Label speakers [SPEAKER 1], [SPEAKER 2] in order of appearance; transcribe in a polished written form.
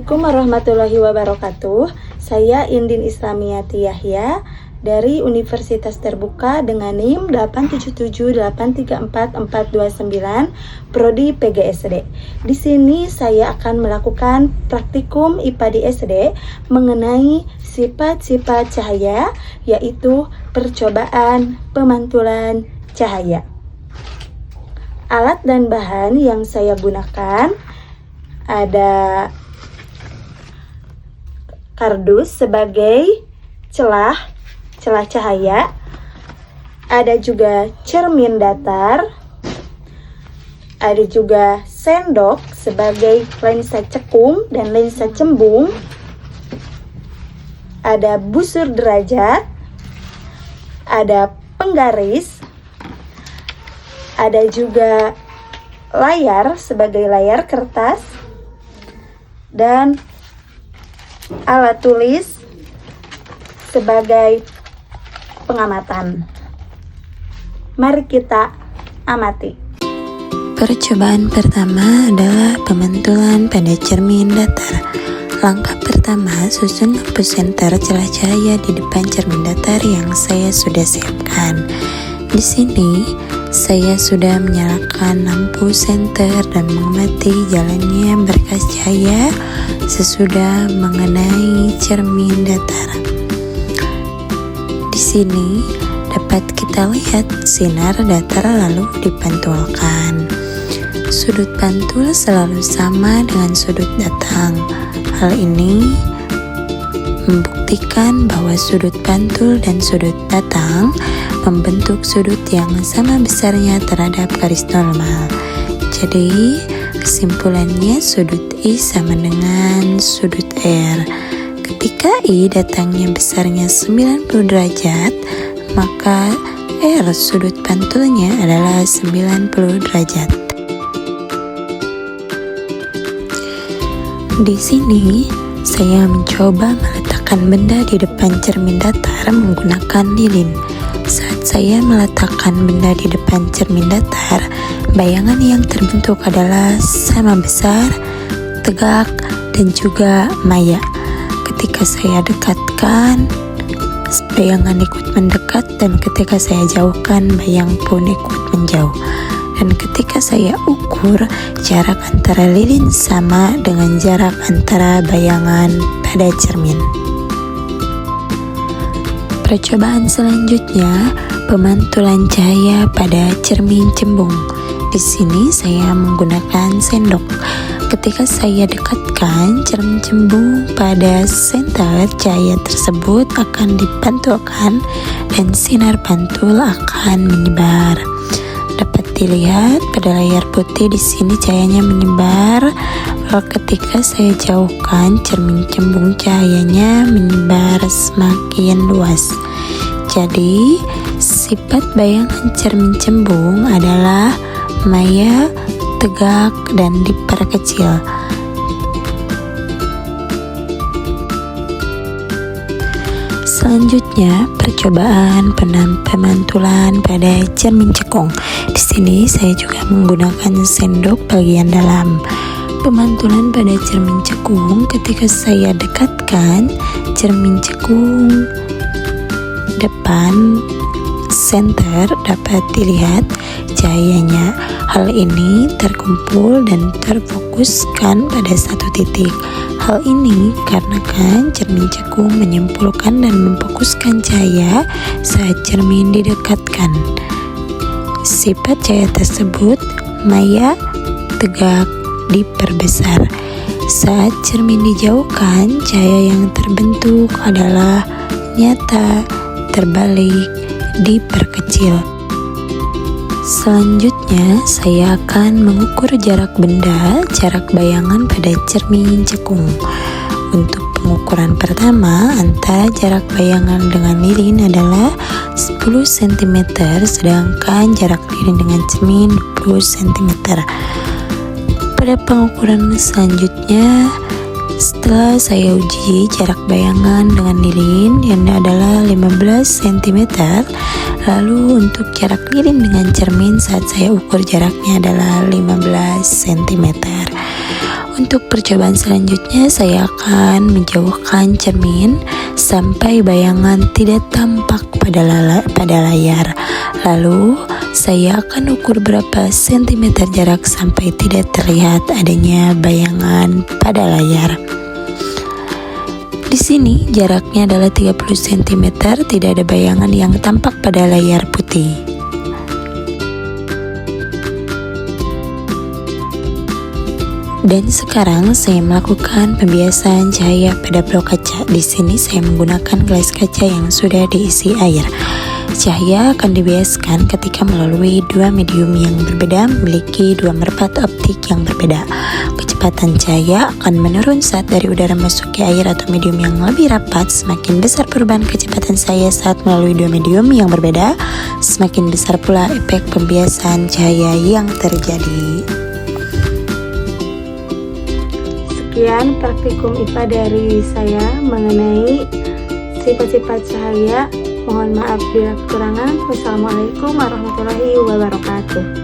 [SPEAKER 1] Assalamualaikum warahmatullahi wabarakatuh. Saya Indin Islamiyati Yahya dari Universitas Terbuka dengan NIM 877834429 Prodi PGSD. Di sini saya akan melakukan praktikum IPA di SD mengenai sifat-sifat cahaya, yaitu percobaan pemantulan cahaya. Alat dan bahan yang saya gunakan ada kardus sebagai celah cahaya, ada juga cermin datar, ada juga sendok sebagai lensa cekung dan lensa cembung, ada busur derajat, ada penggaris, ada juga layar sebagai layar kertas, dan alat tulis sebagai pengamatan. Mari kita amati.
[SPEAKER 2] Percobaan pertama adalah pemantulan pada cermin datar. Langkah pertama, susun lampu senter celah cahaya di depan cermin datar yang saya sudah siapkan. Di sini saya sudah menyalakan lampu senter dan mengamati jalannya berkas cahaya sesudah mengenai cermin datar. Di sini dapat kita lihat sinar datar lalu dipantulkan. Sudut pantul selalu sama dengan sudut datang. Hal ini membuktikan bahwa sudut pantul dan sudut datang membentuk sudut yang sama besarnya terhadap garis normal. Jadi, kesimpulannya sudut I sama dengan sudut R. Ketika I datangnya besarnya 90 derajat, maka R sudut pantulnya adalah 90 derajat. Di sini, saya mencoba meletakkan benda di depan cermin datar menggunakan lilin. Saat saya meletakkan benda di depan cermin datar, bayangan yang terbentuk adalah sama besar, tegak, dan juga maya. Ketika saya dekatkan, bayangan ikut mendekat, dan ketika saya jauhkan, bayang pun ikut menjauh. Dan ketika saya ukur, jarak antara lilin sama dengan jarak antara bayangan pada cermin. Percobaan selanjutnya, pemantulan cahaya pada cermin cembung. Di sini saya menggunakan sendok. Ketika saya dekatkan cermin cembung pada senter, cahaya tersebut akan dipantulkan dan sinar pantul akan menyebar. Dapat dilihat pada layar putih di sini cahayanya menyebar. Ketika saya jauhkan cermin cembung, cahayanya menyebar semakin luas. Jadi, sifat bayangan cermin cembung adalah maya, tegak, dan diperkecil. Selanjutnya, percobaan pemantulan pada cermin cekung. Di sini saya juga menggunakan sendok bagian dalam. Pemantulan pada cermin cekung, ketika saya dekatkan cermin cekung depan senter, dapat dilihat cahayanya. Hal ini terkumpul dan terfokuskan pada satu titik. Hal ini karena cermin cekung menyimpulkan dan memfokuskan cahaya saat cermin didekatkan. Sifat cahaya tersebut maya, tegak, diperbesar. Saat cermin dijauhkan, cahaya yang terbentuk adalah nyata, terbalik, diperkecil. Selanjutnya, saya akan mengukur jarak benda, jarak bayangan pada cermin cekung. Untuk pengukuran pertama, antara jarak bayangan dengan lilin adalah 10 cm, sedangkan jarak lilin dengan cermin 20 cm. Pada pengukuran selanjutnya, setelah saya uji jarak bayangan dengan lilin yang adalah 15 cm, lalu untuk jarak lilin dengan cermin saat saya ukur jaraknya adalah 15 cm. Untuk percobaan selanjutnya, saya akan menjauhkan cermin sampai bayangan tidak tampak pada layar. Lalu, saya akan ukur berapa sentimeter jarak sampai tidak terlihat adanya bayangan pada layar. Di sini jaraknya adalah 30 cm, tidak ada bayangan yang tampak pada layar putih. Dan sekarang saya melakukan pembiasan cahaya pada blok kaca. Di sini saya menggunakan gelas kaca yang sudah diisi air. Cahaya akan dibiaskan ketika melalui dua medium yang berbeda memiliki dua merpat optik yang berbeda. Kecepatan cahaya akan menurun saat dari udara masuk ke air atau medium yang lebih rapat. Semakin besar perubahan kecepatan cahaya saat melalui dua medium yang berbeda, semakin besar pula efek pembiasan cahaya yang terjadi.
[SPEAKER 1] Sekian praktikum IPA dari saya mengenai sifat-sifat cahaya. Mohon maaf bila kekurangan. Wassalamualaikum warahmatullahi wabarakatuh.